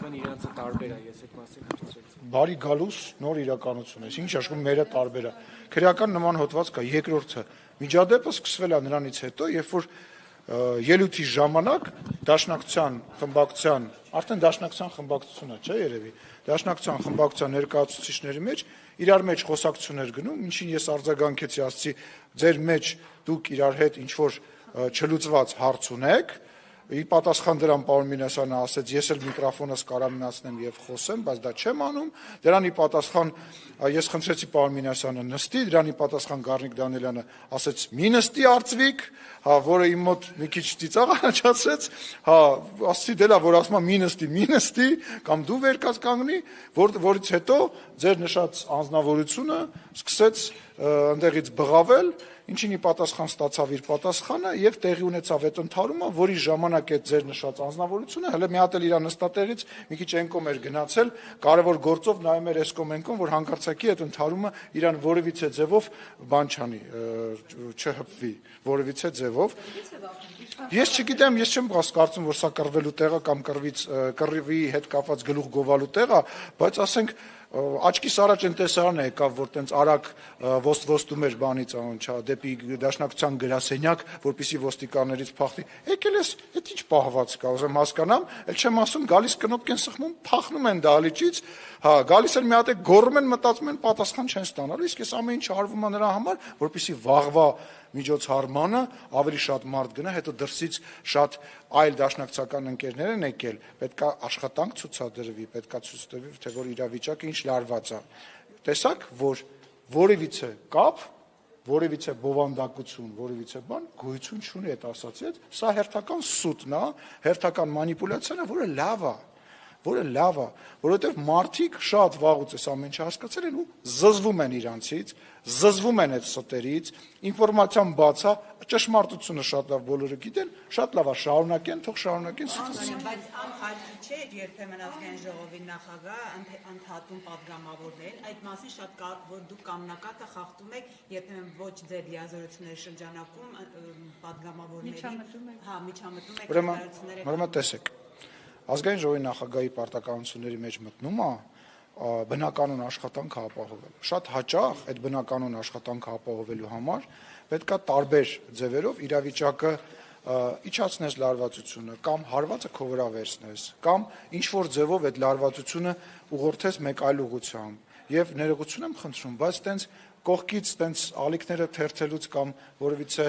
ուրեմն իրանցը տարբեր է, ես այդ մասին հարցրեցի։ Բարի գալուս նոր իրականություն է, ինչ աշխում մերը տարբեր է։ Քրեական նման հոդված կա, երկրորդը միջադեպը սկսվել է նրանից հետո, երբ որ ելույթի ժամանակ դաշնակցության խմբակցության, արդեն դաշնակցության խմբակցությունը, չէ, երևի, դաշնակցության խմբակցության ներկայացուցիչների մեջ իրար մեջ խոսակցություններ գնում, ինչին ես արձագանքեցի, ասացի, ձեր մեջ դուք իրար հետ ինչ որ չլուծված հարց ունեք, ի պատասխան դրան պարոն Մինասյանը ասեց, ես էլ միկրոֆոնս կարամ միացնեմ եւ խոսեմ, բայց դա չեմ անում, դրան ի պատասխան ես խնդրեցի պարոն Մինասյանը նստի, դրան ի պատասխան Գառնիկ Դանիելյանը ասեց մի նստի արծվիկ, հա, որը իմ մոտ մի քիչ ծիծաղ առաջացրեց, հա, ասացի դելա, որ ասում է մի նստի, կամ դու վեր կանգնի, որից հետո ձեր նշած անձնավորությունը սկսեց ընդեղից բղավել, ինչին ի պատասխան ստացավ իր պատասխանը եւ տեղի ունեցավ այդ ընդհարումը, որի ժամանակ այդ ձեր նշած անձնավորությունը հələ մի հատ էլ իր նստատեղից մի քիչ էնկոմ էր գնացել, կարևոր գործով նայում էր էսկոմ էնկոմ, որ հանկարծակի այդ ընդհարումը իրան որևիցե ձևով բան չանի, չհպվի, որևիցե ձևով։ Ես չգիտեմ, ես չեմ կարծում, որ սա կռվելու տեղ է կամ կռվի հետ կապված գլուխ գովալու տեղ է, բայց ասենք աչքիս առաջ այն տեսարանը եկավ, որ տենց արագ ոստում էր բանից անչա դեպի դաշնակցության գրասենյակ, որպեսզի ոստիկաններից փախնի։ Եկել ես, այդ ինչ պահված կա, ուզեմ հասկանամ, էլ չեմ ասում, գալիս կնոպկեն սխմում, փախնում են դահլիճից, հա, գալիս են մի հատ գոռում են, մտածում են, պատասխան չեն ստանալու, իսկ այս ամեն ինչը արվում է նրա համար, որպեսզի վաղվա միջոցառմանը ավելի շատ մարդ գնա, հետո դրսից շատ այլ դաշնակցական ընկերներ են եկել, պետքա աշխատանք ցուցադրվի, պետքա ցույց տվի, թե որ իրավիճակը ինչ լարված է։ Տեսակ, որ որևիցե կապ, որևիցե բովանդակություն, որևիցե բան գոյություն չունի այդ ասացիից, սա հերթական սուտն է, հերթական մանիպուլյացիան է, որը լավ է, որովհետև մարդիկ շատ վաղուց այս ամեն ինչը հասկացել են ու զզվում են իրանցից, զզվում են այդ ստերից, ինֆորմացիան բաց է, ճշմարտությունը շատ լավ բոլորը գիտեն, շատ լավ է շարունակեն, թող շարունակեն ստացնել։ Բայց անհարկի չէ երբեմն ազգային ժողովի նախագահ ընդհատում падգամավորներ, այդ մասին շատ որ դուք կամնակատը խախտում եք, երբեմն ոչ ձեր լիազորությունների շրջանակում падգամավորների, հա, միջամտում եք Ուրեմն տեսեք, ազգային ժողովի նախագահի պարտականությունների մեջ մտնում է բնականոն աշխատանքը ապահովել։ Շատ հաճախ այդ բնականոն աշխատանքը ապահովելու համար պետք է տարբեր ձևերով իրավիճակը իջացնես լարվածությունը կամ հարվածը քո վրա վերցնես կամ ինչ որ ձևով այդ լարվածությունը ուղղորդես մեկ այլ ուղղությամբ եւ ներողություն եմ խնդրում, բայց տենց կողքից տենց ալիքները թերթելուց կամ որևիցե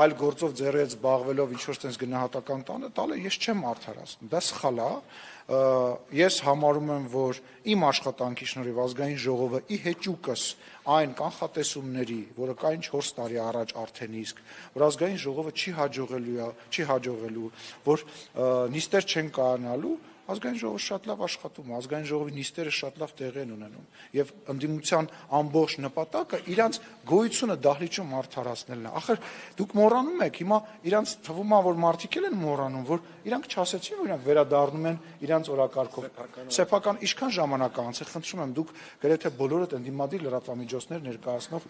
այլ գործով ձեռից զբաղվելով ինչ որ տենց գնահատական տալը ես չեմ արդարացնում, դա սխալ է։ Ես համարում եմ, որ իմ աշխատանքի շնորհիվ ազգային ժողովը ի հեճուկս այն կանխատեսումների, որը կային 4 տարի առաջ արդեն իսկ, որ ազգային ժողովը չի հաջողելու, որ նիստեր չեն կայանալու, ազգային ժողովը շատ լավ աշխատում է, ազգային ժողովի նիստերը շատ լավ տեղի են ունենում եւ ընդդիմության ամբողջ նպատակը իրանց գոյությունը դահլիճում արդարացնելն է։ Ախր դուք մոռանում եք, հիմա իրանց թվում է, որ մարդիկ են մոռանում, որ իրանք չասեցին, որ իրանք վերադառնում են իրանց օրակարգով։ Սեփական ինչքան ժամանակ անց է, խնդրում եմ, դուք գրեթե բոլորդ ընդդիմադիր լրատվամիջոցներ ներկայացնող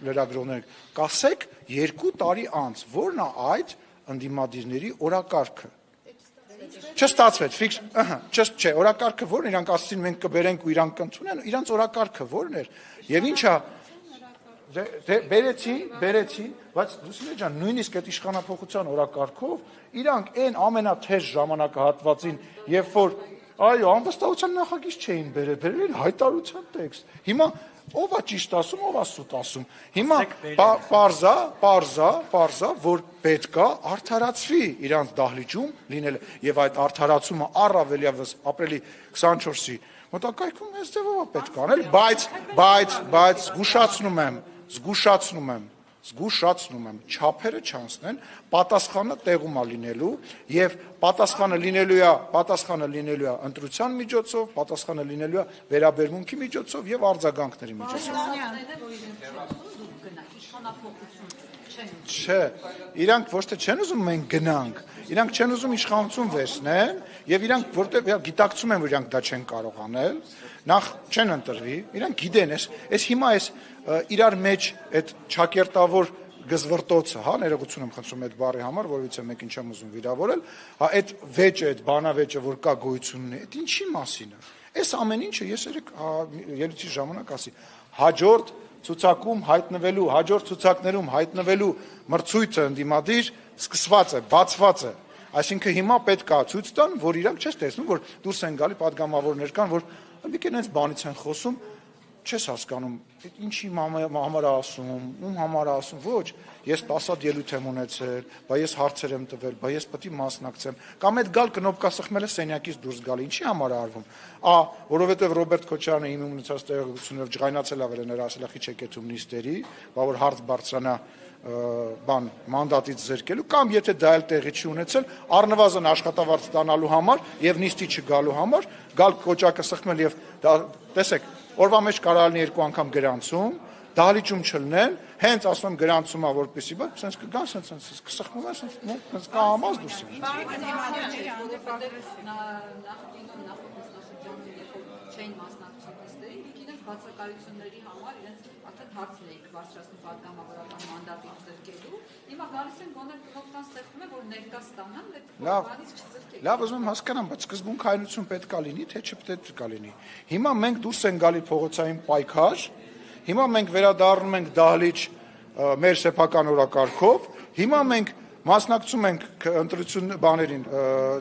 լրագրողներ կասեք 2 տարի անց, որն է այդ ընդդիմադիրների օրակարգը։ Չստացվեց, ֆիքս, չէ, օրակարգը որն է, իրանք ասացին մենք կբերենք ու իրանք կընդունեն, իրանք օրակարգը որն էր, եւ ինչա, բերեցին, բայց Լուսինե ջան, նույնիսկ այդ իշխանափոխության օրակարգով իրանք այն ամենաթեժ ժամանակահատվածին, երբ որ, այո, անվստահության նախագիծ չէին բերել են հայտարարության տեքստ, հիմա ով է ճիշտ ասում, ով է սուտ ասում, հիմա պարզա, որ պետքա արդարացվի իրանց դահլիճում լինելը եւ այդ արդարացումը առավելևս ապրիլի 24-ի մոտակայքում այս ձևով է պետք անել, բայց զգուշացնում եմ, չափերը չանցնեն, պատասխանը տեղում է լինելու եւ պատասխանը լինելու է ընտրության միջոցով, պատասխանը լինելու է վերաբերմունքի միջոցով եւ արձագանքների միջոցով։ Չէ, իրանք ոչ թե չեն ուզում մենք գնանք, իրանք չեն ուզում իշխանություն վերցնեն եւ իրանք որտեղ գիտակցում են, որ իրանք դա չեն կարող անել, նախ չեն ընտրվի, իրանք գիտեն, այս հիմա այս իրար մեջ այդ ճակերտավոր գզվրտոցը, հա, ներողություն եմ խնդրում այդ բառի համար, որովհետեւ մեկ ինչ եմ ուզում վիրավորել, հա, այդ վեճը, այդ բանավեճը, որ կա գոյություն ունի, այդ ինչի մասին է։ Այս ամեն ինչը ես երեք ելույթի ժամանակ ասի, հաջորդ ցուցակում հայտնվելու, հաջորդ ցուցակներում հայտնվելու մրցույթը ընդդիմադիր սկսված է, բացված է։ Այսինքն հիմա պետք է ցույց տան, որ իրանք չես տեսնում, որ դուրս են գալի падգամավորներ կան, որ ըմբիկ են այս բանից են խոսում, չես հասկանում, ինչի համար ասում, ում համար ասում, ոչ, ես 10 հատ ելույթ եմ ունեցել, բա ես հարցեր եմ տվել, բա ես պետք է մասնակցեմ, կամ այդ գալ կնոպկա սխմելը սենյակից դուրս գալ, ինչի համար է արվում, որովհետև Ռոբերտ Քոչարյանը իմ ունեցած տեղեկություններով ջղայնացել է նրա ասել է եկեցում նիստերի, բա որ հարց բարձրանա բան մանդատից զրկելու կամ եթե դա էլ տեղի չի ունեցել առնվազն աշխատավարձ ստանալու համար եւ նիստի չգալու համար գալ կոճակը սխմել եւ տեսեք օրվա մեջ կարող լինի երկու անգամ գրանցում դահլիճում չլնեն հենց ասում եմ գրանցումա որպեսի բա sense կգան sense կսխմում է sense կա ամաց դուրս չէին մասնակցում նիստերին, գիտենք բացակայությունների համար իրենց արդեն հարցն էինք բարձրացնում պատգամավորական մանդատից զրկելու, հիմա գալիս են գոնե կնոպկան ստեղծում է, որ ներկա ստանան, այդ բանից չզրկել։ Լավ, ուզում եմ հասկանամ, բայց սկզբունքայնություն պետք է լինի, թե չպետք է լինի։ Հիմա մենք դուրս են գալի փողոցային պայքար, հիմա մենք վերադառնում ենք դահլիճ մեր սեփական օրակարգով, հիմա մենք մասնակցում ենք ընտրություն բաներին,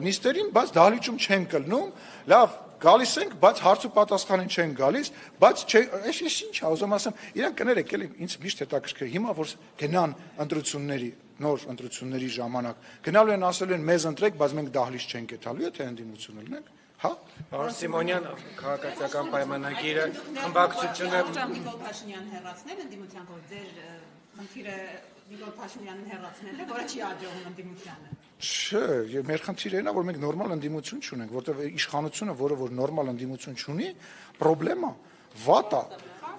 նիստերին, բայց դահլիճում չենք կլնում, լավ գալիս ենք, բայց հարց ու պատասխանին չեն գալիս, բայց այս ինչ է, ուզում ասեմ, իրանք կներեք, էլի ինձ միշտ հետաքրքիր, հիմա որ գնան ընտրությունների, նոր ընտրությունների ժամանակ, գնալու են ասելու են մեզ ընտրեք, բայց մենք դահլիճ չենք գետալու, եթե ընդդիմություն լինենք, հա? Պարոն Սիմոնյան, քաղաքացիական պայմանագիրը, խմբակցությունը Նիկոլ Փաշինյանն հեռացնել ընդդիմության կողմից ձեր խնդիրը Նիկոլ Փաշինյանն հեռացնելն է, որը չի աջողում ընդդիմությանը։ Չէ, մեր խնդիրը այն է, որ մենք նորմալ ընդդիմություն չունենք, որտեղ իշխանությունը, որը որ նորմալ ընդդիմություն չունի, խնդրեմա, վատ է։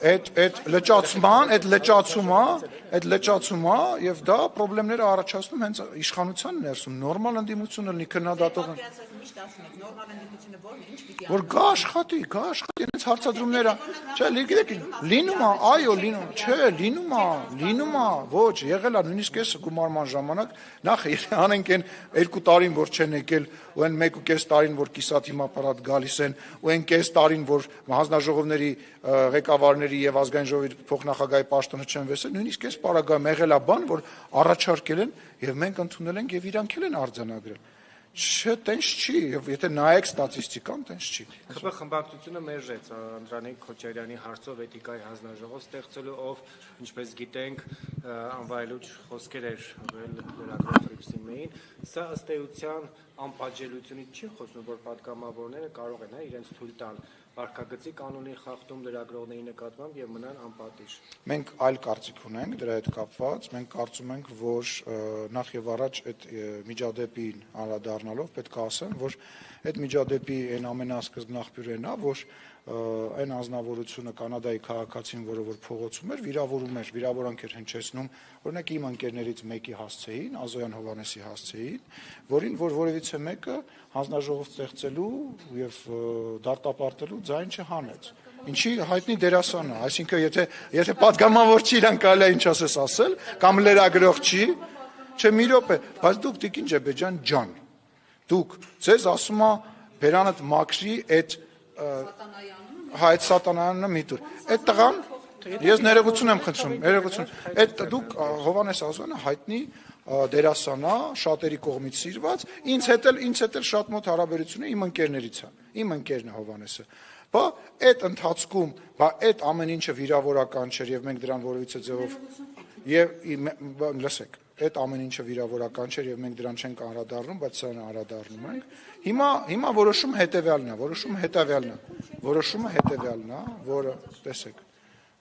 Այդ լճացումա եւ դա խնդիրները առաջացնում հենց իշխանության ներսում նորմալ ընդդիմությունը լինի քննադատող Միշտ ասում եք նորմալ ընդդիմությունը ո՞րն է, ինչ պիտի որ գա աշխատի հենց հարցադրումները չէ գիտեք լինում է այո լինում է ոչ եղել է նույնիսկ այս գումարման ժամանակ նախ անենք այն 2 տարին որ չեն եկել ու այն 1.5 տարին որ կիսատ հիմապարատ գալիս են ու այն կես տարին որ հանձնաժողովների ղեկավարների եւ ազգային ժողովի փոխնախագահի պաշտոնը չեն վեսել նույնիսկ այս պարագայում եղել է բան որ առաջարկել են եւ մենք ընդունել ենք եւ իրանք են արձանագրել Չէ, տենց չի, եթե նայեք ստատիստիկան, տենց չի։ ԽՊ խմբակցությունը մերժեց Անդրանիկ Քոչարյանի հարցով էթիկայի հանձնաժողով ստեղծելու, ով, ինչպես գիտենք, անվայելուչ խոսքեր էր լրագրող Ֆրիքսիմեին։ Սա ըստ էության անպատժելիությունից չի խոսում, որ պատգամավորները կարող են իրենց թույլ տան վարքագծի կանոնի խախտում լրագրողների նկատմամբ եւ մնան անպատիժ։ Մենք այլ կարծիք ունենք դրա հետ կապված, մենք կարծում ենք, որ նախ եւ առաջ այդ միջադեպին անդրադառնալով պետք է ասեմ, որ այդ միջադեպի այն ամենասկզբն աղբյուրն է, որ այն անձնավորությունը կանադայի քաղաքացին, որը որ փողոցում էր, վիրավորանք էր հնչեցնում, օրինակ իմ ընկերներից մեկի հասցեին, Ազոյան Հովանեսի հասցեին, որին որ որևիցե մեկը հանձնաժողով ստեղծելու եւ դարտապարտելու ձայն չհանեց։ Ինչի հայտնի դերասան է, այսինքն եթե պատգամավոր չի իրան կարելի է ինչ ասես ասել, կամ լրագրող չի, չէ մի րոպե, բայց դուք Տիկին Ջեբեջան ջան, դուք ձեզ ասում է բերանդ մաքրի այդ այդ սատանայանը միտուր։ Այդ տղան ես ներողություն եմ խնդրում, այդ դուք Հովանես Ազոյանը հայտնի դերասան է, շատերի կողմից սիրված, ինձ հետ էլ շատ մոտ հարաբերություն է իմ ընկերներից է, իմ ընկերն է Հովանեսը։ Բա այդ ընթացքում, այդ ամեն ինչը վիրավորական չէր եւ մենք դրան որևիցե ձևով եւ լսեք այդ ամեն ինչը վիրավորական չէր եւ մենք դրան չենք անդրադառնում, բայց սրան անդրադառնում ենք։ Հիմա որոշումը հետեւյալն է, որը տեսեք,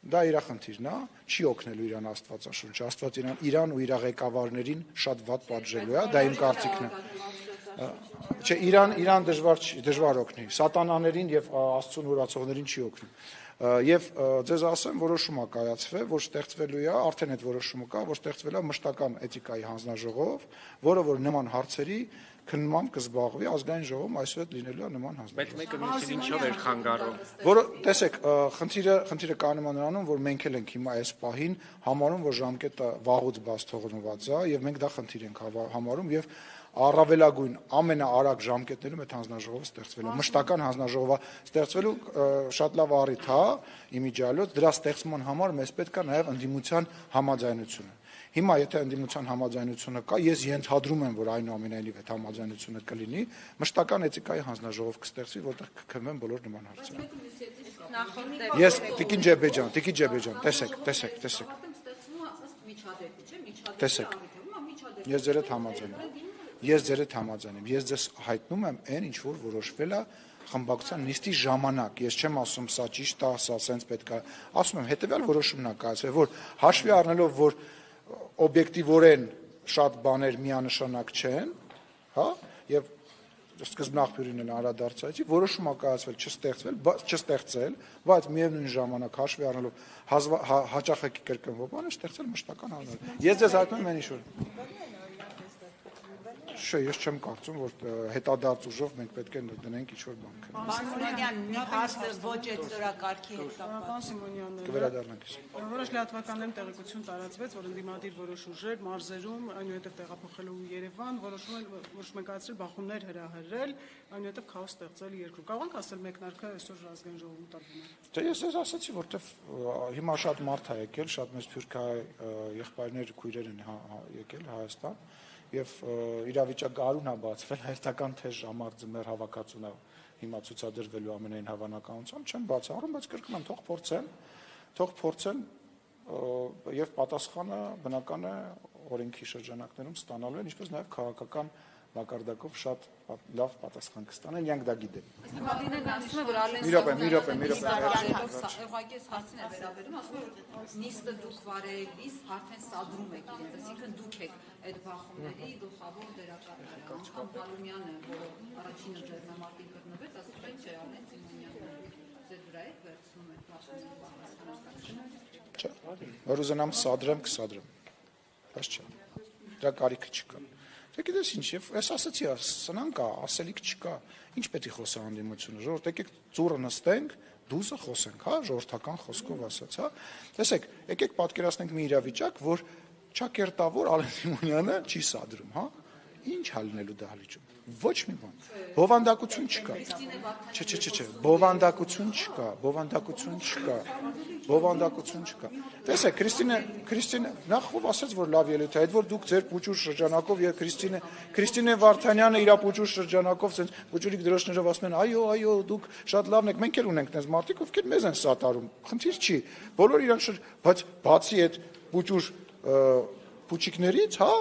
դա իր խնդիրն է, չի օգնելու իրան Աստվածաշունչը, Աստված իրան ու իր ղեկավարներին շատ վատ պատժելու է, դա իմ կարծիքն է։ Չէ, իրան դժվար օգնի, սատանաներին եւ Աստծուն ուրացողներին չի օգնում։ Եվ ձեզ ասեմ, որոշում է կայացվել, որ ստեղծվելու է, արդեն այդ որոշումը կա, որ ստեղծվել է մշտական էթիկայի հանձնաժողով, որը որ նման հարցերի քննմամբ կզբաղվի ազգային ժողովում այսօր այդ լինելու է նման Բայց հանձնաժողով։ մեկը մյուսին ինչով էր խանգարում։ Որը տեսեք, խնդիրը կանում է նրանում, որ մենք էլ ենք հիմա այս պահին համարում, որ ժամկետը վաղուց բաց թողնված է, եւ մենք դա խնդիր ենք համարում եւ առավելագույն ամենաարագ ժամկետներում այդ հանձնաժողովը ստեղծվելու, մշտական հանձնաժողովը ստեղծվելու շատ լավ առիթ է իմիջիալոց, դրա ստեղծման համար մեզ պետք է նաեւ ընդդիմության համաձայնությունը։ Հիմա եթե ընդդիմության համաձայնությունը կա, ես ենթադրում եմ, որ այնուամենայնիվ այդ համաձայնությունը կլինի, մշտական էթիկայի հանձնաժողով կստեղծվի, որտեղ կքննվեն բոլոր նման հարցերը։ Ես Տիկին Ջեբեջան, տեսեք։ Տեսեք։ Ես ձեր հետ համաձայն եմ։ Ես ձեզ հայտնում եմ այն, ինչ որ որոշվել է խմբակցության նիստի ժամանակ։ Ես չեմ ասում սա ճիշտ է, սա սենց պետք է։ Ասում եմ հետեւյալ որոշումն է կայացվել, որ հաշվի առնելով, որ օբյեկտիվորեն շատ բաներ միանշանակ չեն, հա, եւ սկզբնաղբյուրին էլ անդրադարձայցի, որոշում է կայացվել չստեղծել, բայց միևնույն ժամանակ հաշվի առնելով հաճախակի կրկնվող բանը ստեղծել մշտական հանրություն։ Ես ձեզ հայտնում եմ ինչ որ Չէ, ես չեմ կարծում, որ հետադարձ ուժով մենք պետք է դնենք ինչ-որ բան։ Սիմոնյան, մի հարցը ոչ այդ օրակարգի հետ կապված։ Պարոն Սիմոնյան, Կվերադառնանք։ որոշ լրատվականներում տեղեկություն տարածվեց, որ ընդդիմադիր որոշ ուժեր մարզերում, այնուհետև տեղափոխելու Երևան, որոշում են կայացրել բախումներ հրահրել, այնուհետև քաոս ստեղծել երկրում։ Կարող եք ասել մեկնարկը այսօր ազգային ժողովում տարվում է։ Դե ես ձեզ ասացի, որտեվ հիմա շատ մարդ է եկել, շատ մեծ սփյուռքահայ եղբայրներ, քույրեր են եկել Հայաստան։ Եվ իրավիճակը գարուն է բացվել, հայաստական թեժ ամառ ձմեռ հավաքածուն է հիմա ցուցադրվելու ամենայն հավանականությամբ, չեմ բացառում, բայց կրկնում եմ, թող փորձեն եւ պատասխանը բնական է օրենքի շրջանակներում ստանալու են, ինչպես նաեւ քաղաքական մակարդակով շատ լավ պատասխան կստանեն, իրանք դա գիտեն։ Մադինեն ասում է, որ Մի րոպե։ Ուղղակի հարցին է վերաբերում, ասում է, որ նիստը դուք վարելիս արդեն սադրում եք իրենց, այսինքն դուք եք այդ բախումների գլխավոր դերակատարները։ Անգամ Փալումյանը, որը առաջինը ձեռնամարտին գտնվեց, ասում է, չէ, Արմեն Սիմոնյանը ձեր վրա եք վերցնում այդ բախումների։ Չէ, որ ուզենամ սադրեմ, կսադրեմ։ Բայց չէ։ Դրա կարիքը չկա։ Դե գիտես ինչ, ես ասացի, սնանկ է, ասելիք չկա։ Ինչ պետք է խոսա անդիմությունը, ժողովուրդ, եկեք ծուռը նստենք, դուզը խոսենք, հա, ժողովրդական խոսքով ասած, հա։ Տեսեք, եկեք պատկերացնենք մի իրավիճակ, որ ճակերտավոր Արմեն Սիմոնյանը չի սադրում, հա։ Ինչ է լինելու դահլիճում։ Ոչ մի բան։ Բովանդակություն չկա։ Չէ, բովանդակություն չկա։ Տեսեք, Քրիստինե նախ ով ասաց, որ լավ ելույթ է, այդ որ դուք ձեր պուճուր շրջանակով եւ Քրիստինե Վարդանյանը իր պուճուր շրջանակով sense պուճուրիկ դրոշներով ասում են, այո, դուք շատ լավն եք, մենք էլ ունենք այնպես մարդիկ, ովքեր մեզ են սատարում։ Խնդիր չի։ Բոլոր իրանք բայց բացի այդ պուճուր փուչիկներից, հա,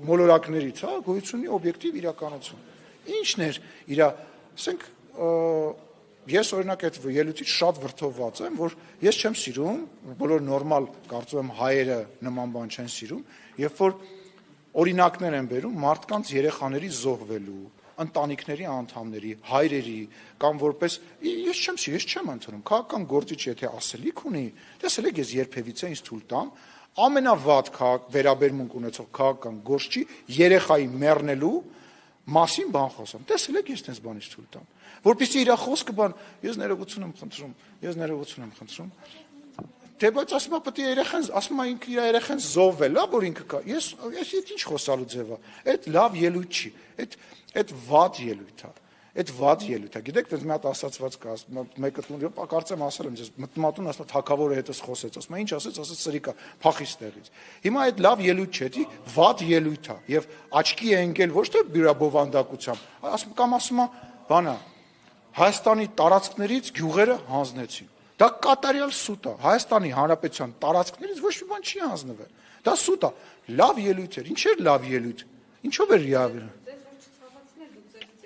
մոլորակներից, հա, գոյություն ունի օբյեկտիվ իրականություն։ Ինչն էր իրա, ասենք, ես օրինակ այդ ելույթից շատ վրդովված եմ, որ ես չեմ սիրում, բոլոր նորմալ կարծում եմ հայերը նման բան չեն սիրում, երբ որ օրինակներ են բերում մարդկանց երեխաների զոհվելու, ընտանիքների անդամների, հայրերի, կամ որպես ես չեմ ընդունում, քաղաքական գործիչ եթե ասելիք ունի, տեսել եք ես երբևիցե ինձ թույլ տամ ամենավատ վերաբերմունք ունեցող քաղաքական գործչի երեխայի մեռնելու մասին բան խոսեմ։ Տեսել եք ես տես բանից թույլ տամ։ Որպեսզի իր խոսքը բան, ես ներողություն եմ խնդրում։ Դե բայց ասում է պետք է երեխան, ասում է ինքը իր երեխան զոհվել, լավ որ ինքը կա։ Ես ինչ խոսալու ձև է։ Այդ լավ ելույթ չի։ Այդ վատ ելույթ է։ Այդ վատ ելույթ է։ Գիտեք, դες մի հատ ասացված կա, մեկը տուն, կարծեմ ասել եմ ձեզ, մտմատուն ասա թակավորը հետս խոսեց, ասում է ինչ ասեց սրիկա, փախի ստեղից։ Հիմա այդ լավ ելույթ չէ, դի վատ ելույթ է եւ աչքի է ընկել ոչ թե բյուրաբովանդակությամբ, ասում է, բանա, Հայաստանի տարածքներից գյուղերը հանձնեցին։ Դա կատարյալ սուտ է։ Հայաստանի Հանրապետության տարածքներից ոչ մի բան չի հանձնվել։ Դա սուտ է։ Լավ ելույթ էր։ Ինչ էր լավ ելույթ։ Ինչով էր լավ։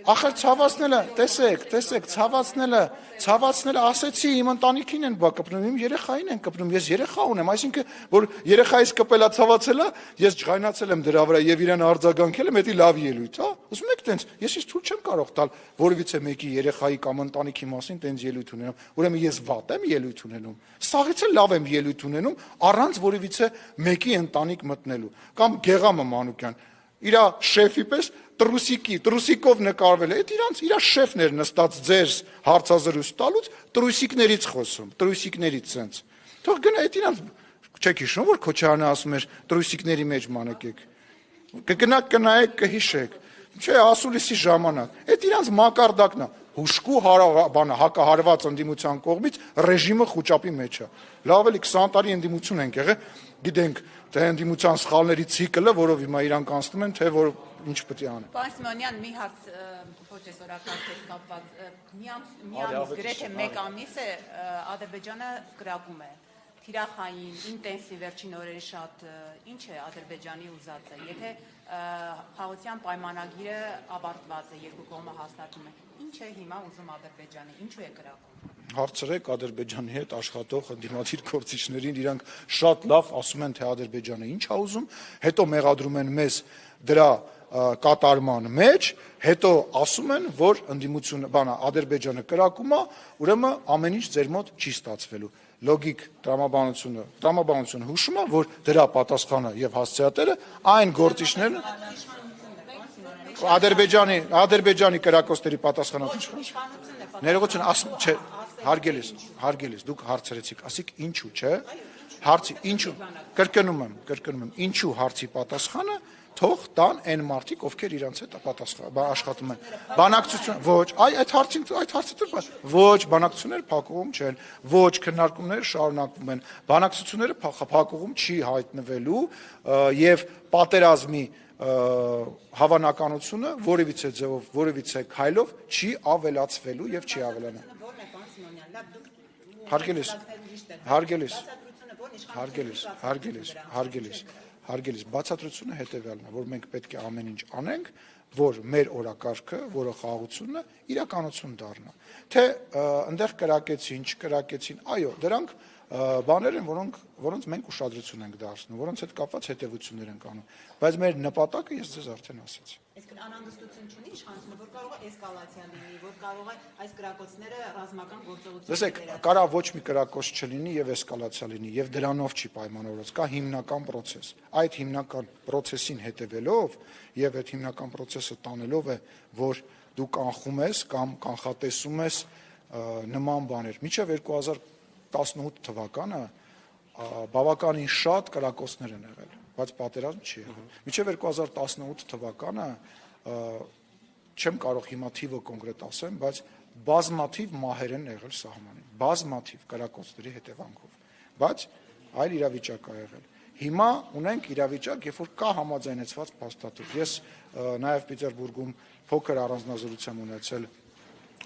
Ախր ցավացնելը, տեսեք, ցավացնելը ասեցի, իմ ընտանիքին են բա կպնում, իմ երեխային են կպնում, ես երեխա ունեմ, այսինքն որ երեխայիս կպելա ցավացելա, ես ջղայնացել եմ դրա վրա եւ իրան արձագանքել եմ, դա լավ ելույթ, հա։ Ուզում եք տենց, ես ինչ թույլ չեմ կարող տալ որևիցե մեկի երեխայի կամ ընտանիքի մասին տենց ելույթ ունենամ, ուրեմն ես վատ եմ ելույթ ունենում, սաղից էլ լավ եմ ելույթ ունենում, առանց որևիցե մեկի ընտանիք մտնելու, կամ Գեղամը Մանուկյան իր շեֆի պես տրուսիկով նկարվել է, այդ իրա շեֆն էր նստած ձեր հարցազրույց տալուց տրուսիկներից խոսում, տրուսիկներից սենց։ Թող գնա այդ իրանց չեք հիշում, որ Քոչարյանը ասում էր տրուսիկների մեջ մանեկեք։ Կգնաք կնայեք կհիշեք։ Չէ, ասուլիսի ժամանակ։ Այդ իրանց մակարդակն է։ Հուշկու հակահարված ընդդիմության կողմից ռեժիմը խոճապի մեջ է։ Լավ էլի 20 տարի ընդդիմություն ենք եղել, գիտենք թե ընդդիմության սխալների ցիկլը, որով հիմա իրանք անցնում են, թե որ ինչ պետք է անեն։ Պարոն Սիմոնյան, մի հարց փոքրեսորակարգ հետ կապված։ Մի ամիս գրեթե 1 ամիս է Ադրբեջանը կրակում է։ Թիրախային, ինտենսիվ վերջին օրերի շատ ինչ է Ադրբեջանի ուզածը։ Եթե խաղաղության պայմանագիրը ավարտված է, երկու կողմը հաստատում են, ինչ է հիմա ուզում Ադրբեջանը, ինչու է կրակում։ Հարցրեք Ադրբեջանի հետ աշխատող ընդդիմադիր գործիչներին, իրանք շատ լավ ասում են, թե Ադրբեջանը ինչ է ուզում, հետո մեղադրում են մեզ դրա կատարման մեջ, հետո ասում են, որ ընդդիմությունը, Ադրբեջանը կրակում է, ուրեմն ամեն ինչ ձեր մոտ չի ստացվելու։ Լոգիկ տրամաբանությունը հուշում է, որ դրա պատասխանը եւ հասցեատերը այն գործիչներն Ադրբեջանի կրակոցների պատասխանը ներողություն, չէ, հարգելիս, դուք հարցրեցիք, ասիկ ինչու, չէ, հարցի ինչու, կրկնում եմ, ինչու հարցի պատասխանը թող տան այն մարդիկ, ովքեր իրանց հետ աշխատում են։ Բանակցություն, ոչ, այդ հարցը ոչ, բանակցությունները փակուղում չեն, ոչ, քննարկումները շարունակվում են, բանակցությունները փակուղում չի հայտնվելու եւ պատերազմի հավանականությունը որևիցե ձևով, որևիցե քայլով չի ավելացվելու եւ չի ավելանա։ Հարգելիս, բացատրությունը հետևյալն է, որ մենք պետք է ամեն ինչ անենք, որ մեր օրակարգը, որը խաղաղությունն է, իրականություն դառնա։ Թե այնտեղ կրակեցին, չկրակեցին, այո, դրանք բաներ են, որոնց մենք ուշադրություն ենք դարձնում, որոնց հետ կապված հետևություններ ենք անում, բայց մեր նպատակը ես ձեզ արդեն ասեցի։ Այսինքն անհանգստություն չունի իշխանությունը, որ կարող է էսկալացիա լինի, որ կարող է այս կրակոցները ռազմական գործողություն Լսեք, կարա ոչ մի կրակոց չլինի եւ էսկալացիա լինի եւ դրանով չի պայմանավորված, կա հիմնական process։ Այդ հիմնական process-ին հետևելով եւ այդ հիմնական process-ը տանելով է, որ դու կանխում ես կամ կանխատեսում ես նման բաներ։ Մինչեւ 2018 թվականը բավականին շատ կրակոցներ են եղել, բայց պատերազմ չի եղել։ Մինչեւ 2018 թվականը չեմ կարող հիմա թիվը կոնկրետ ասեմ, բայց բազմաթիվ մահեր են եղել սահմանին, բազմաթիվ կրակոցների հետևանքով, բայց այլ իրավիճակ է եղել։ Հիմա ունենք իրավիճակ, երբ որ կա համաձայնեցված փաստաթուղթ։ Ես նաև Պիտերբուրգում փոքր առանձնազրույց եմ ունեցել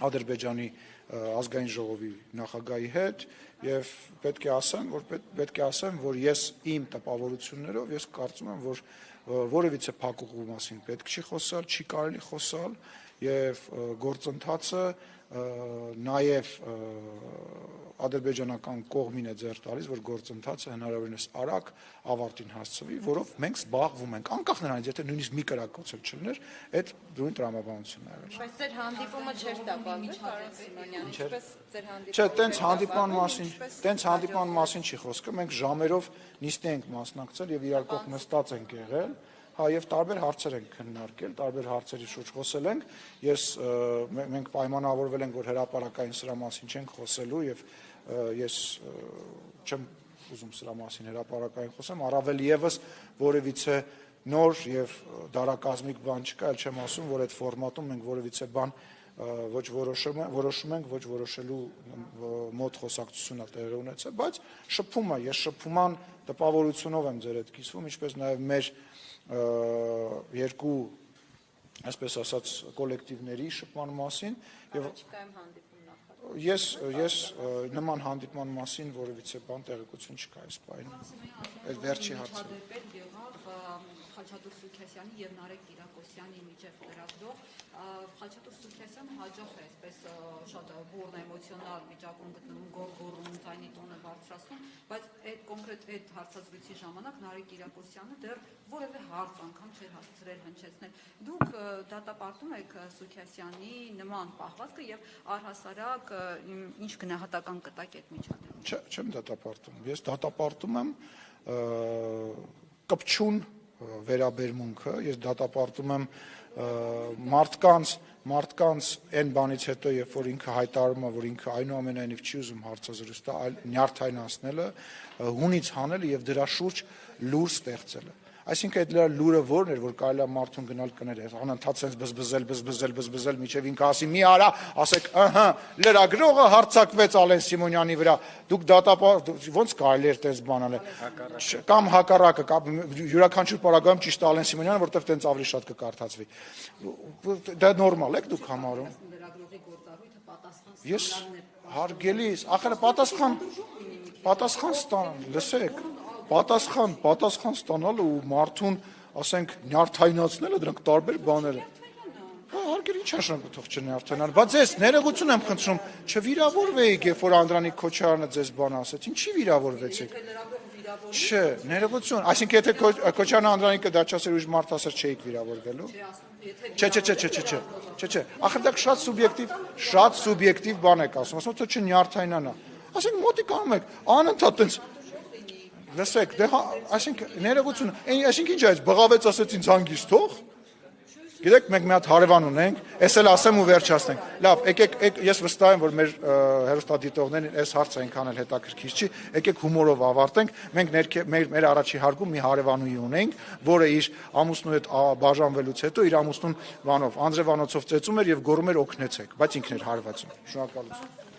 Ադրբեջանի ազգային ժողովի նախագահի հետ եւ պետք է ասեմ, որ ես իմ տպավորություններով ես կարծում եմ, որ որևիցե փակուղու մասին պետք չի խոսալ, չի կարելի խոսալ եւ գործընթացը նաեւ ադրբեջանական կողմին է ձեռ տալիս, որ գործընթացը հնարավորինս արագ ավարտին հասցվի, որով մենք զբաղվում ենք, անկախ նրանից, եթե նույնիսկ մի կրակոց էլ չլներ, այդ դրույն տրամաբանությունն է եղել։ Բայց ձեր հանդիպումը չէր տապալվել, պարոն Սիմոնյան, ինչպես ձեր հանդիպումը։ Չէ, տենց հանդիպման մասին չի խոսքը, մենք ժամերով նիստի ենք մասնակցել եւ իրար կողմ նստած ենք եղել, եւ տարբեր հարցեր ենք քննարկել, տարբեր հարցերի շուրջ խոսել ենք։ Մենք պայմանավորվել ենք, որ հրապարակային սրա մասին չենք խոսելու եւ ես չեմ ուզում սրա մասին հրապարակային խոսեմ, առավել եւս որևիցե նոր եւ դարակազմիկ բան չկա, այլ չեմ ասում, որ այդ ֆորմատում մենք որևիցե բան ոչ որոշում ենք, ոչ որոշելու մոտ խոսակցություն է տեղի ունեցել, բայց շփումը, ես շփման տպավորությունով եմ ձեր հետ կիսվում, ինչպես նաեւ մեր երկու, այսպես ասած, կոլեկտիվների շփման մասին եւ ես նման հանդիպման մասին որևիցե բան տեղեկություն չկա այս պահին։ Այդ վերջի հարցը։ Խաչատուր Սուքիասյանի եւ Նարեկ Կիրակոսյանի միջև լրագրող Խաչատուր Սուքիասյանը հաջող է այսպես շատ բուրն էմոցիոնալ վիճակում գտնվում, գոռում, ձայնի տոնը բարձրացնում, բայց այդ կոնկրետ այդ հարցազրույցի ժամանակ Նարեկ Կիրակոսյանը դեռ որևէ հարց անգամ չէր հասցրել հնչեցնել։ Դուք դատապարտում եք Սուքիասյանի նման պահվածքը եւ առհասարակ ինչ գնահատական կտակ այդ միջադեպին։ Չեմ դատապարտում։ Ես դատապարտում եմ կպչուն վերաբերմունքը, ես դատապարտում եմ մարդկանց այն բանից հետո, երբ որ ինքը հայտարարում է, որ ինքը այնուամենայնիվ չի ուզում հարցազրույց տա, այլ նյարդայնացնելը, հունից հանելը եւ դրա շուրջ լուր ստեղծելը։ Այսինքն այդ լրա լուրը որն էր, որ կարելի է մարդուն գնալ կներ, անընդհատ sense բզբզել, միջև ինքը ասի մի արա, ասեք, ըհը, լրագրողը հարձակվեց Ալեն Սիմոնյանի վրա, դուք ոնց կարելի էր տես բան անել, կամ հակառակը, յուրաքանչյուր պարագայում ճիշտ է Ալեն Սիմոնյանը, որտեղ տենց ավելի շատ կկարդացվի։ Դա նորմալ եք դուք համարում։ Ես հարգելիս, ախր պատասխան ստան, լսեք, պատասխան ստանալը ու մարդուն, ասենք, նյարդայնացնելը դրանք տարբեր բաներ են։ Հարգելի ինչ նշանակում թող չնյարդայնան, բայց ձեզ ներողություն եմ խնդրում, չվիրավորվեիք, երբ որ Անդրանիկ Քոչարյանը ձեզ բան ասեց, ինչի վիրավորվեցիք։ Չէ, ներողություն, այսինքն եթե Քոչարյանը Անդրանիկը դա չասեր ուրիշ մարդ ասեր չէիք վիրավորվելու։ Չէ, ախր դա շատ սուբյեկտիվ բան եք ասում, ասում թե չնյարդայնանա։ Ասենք մոտիկ անում եք, անընդհատ տենց լսեք, այսինքն ներողություն, այսինքն ինչ այս բղավեց ասեց ինձ հանգիստ թող։ Գիտեք, մենք մի հատ հարևան ունենք, ես էլ ասեմ ու վերջացնենք։ Լավ, եկեք, ես վստահ եմ, որ մեր հեռուստադիտողներին այս հարցը այնքան էլ հետաքրքիր չի, եկեք հումորով ավարտենք։ Մենք մեր առաջի հարկում մի հարևանուհի ունենք, որը իր ամուսնու հետ բաժանվելուց հետո իր ամուսնուն անձրևանոցով ծեծում էր եւ գոռում էր օգնեցեք, բայց ինքն էր հարվածում։ Շնորհակալություն։